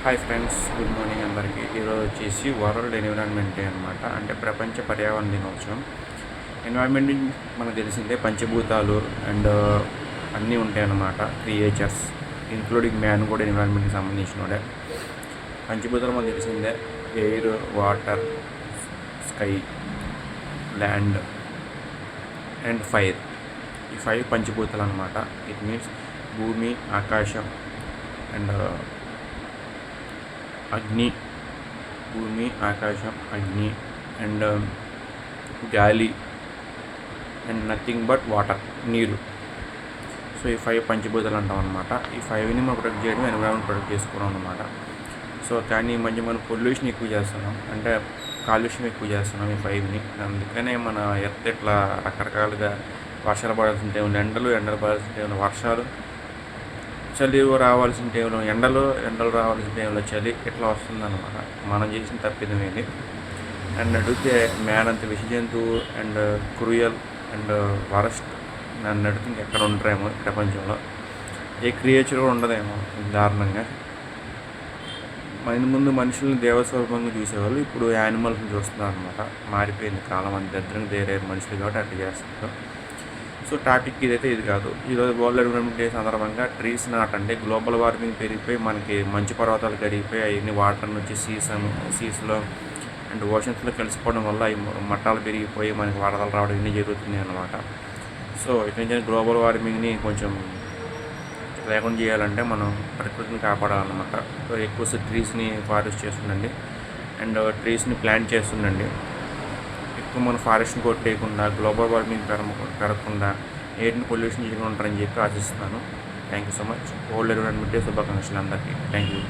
Hi friends, good morning అందరికీ. ఈరోజు వచ్చేసి వరల్డ్ ఎన్విరాన్మెంట్ డే అనమాట. అంటే ప్రపంచ పర్యావరణ దినోత్సవం. ఎన్విరాన్మెంట్ మనకు తెలిసిందే, పంచభూతాలు అండ్ అన్నీ ఉంటాయన్నమాట. క్రియేచర్స్ ఇంక్లూడింగ్ మ్యాన్ కూడా ఎన్విరాన్మెంట్కి సంబంధించినోడే. పంచభూతాలు మనకు తెలిసిందే: air, water, sky, land and fire. ఈ 5 పంచభూతాలు అనమాట. ఇట్ మీన్స్ భూమి, ఆకాశం అండ్ అగ్ని, భూమి, ఆకాశం, అగ్ని అండ్ గాలి అండ్ నథింగ్ బట్ వాటర్, నీరు. సో ఈ 5 పంచభూతాలు అంటాం అనమాట. ఈ 5ని మనం ప్రొటెక్ట్ చేయడం, ఎన్విరాన్మెంట్ ప్రొటెక్ట్ చేసుకోవడం అనమాట. సో కానీ ఈ మధ్య మనం పొల్యూషన్ ఎక్కువ చేస్తున్నాం, అంటే కాలుష్యం ఎక్కువ చేస్తున్నాం ఈ 5ని. అందుకనే మన ఎర్త్ ఇట్లా రకరకాలుగా వర్షాలు పడాల్సిన టైంలో ఎండలు పడాల్సిన టైంలో వర్షాలు, చలి రావాల్సిన టైంలో ఎండలు రావాల్సిన టైంలో చలి, ఇట్లా వస్తుందన్నమాట. మనం చేసిన తప్పిదం ఇది. అండ్ అడిగితే మ్యాన్ అంత విష జంతువు అండ్ క్రూయల్ అండ్ వరస్ట్ నన్ను అడిగితే ఇంకెక్కడ ఉంటారేమో ప్రపంచంలో. ఏ క్రియేచర్ కూడా ఉండదేమో దారుణంగా. ముందు మనుషుల్ని దేవస్వరూపంగా చూసేవాళ్ళు, ఇప్పుడు యానిమల్స్ని చూస్తున్నారు అనమాట. మారిపోయింది కాలం, అంత దగ్గరకు దేరే మనుషులు కాబట్టి అట్లా చేస్తున్నారు. సో టాపిక్ ఇదైతే ఇది కాదు. ఈరోజు వరల్డ్ ఎన్విరాన్మెంట్ డే సందర్భంగా ట్రీస్ నాటండి. గ్లోబల్ వార్మింగ్ పెరిగిపోయి మనకి మంచు పర్వతాలు కరిగిపోయి అవన్నీ వాటర్ నుంచి సీస్లో అండ్ ఓషన్స్లో కలిసిపోవడం వల్ల ఈ మట్టాలు పెరిగిపోయి మనకి వరదలు రావడం ఇవన్నీ జరుగుతున్నాయి అన్నమాట. సో ఇటు నుంచి గ్లోబల్ వార్మింగ్ని కొంచెం లేకుండా చేయాలంటే మనం ప్రకృతిని కాపాడాలన్నమాట. సో ఎక్కువ ట్రీస్ని ఫారెస్ట్ చేస్తుండండి అండ్ ట్రీస్ని ప్లాంట్ చేస్తుండండి. ఎక్కువ మన ఫారెస్ట్ని కొట్టేయకుండా, గ్లోబల్ వార్మింగ్ పెరగకుండా, ఎయిర్ని పొల్యూషన్ చేయకుండా ఉంటారని చెప్పి ఆశిస్తున్నాను. Thank you so much. World environment day శుభాకాంక్షలు అందరికీ. Thank you.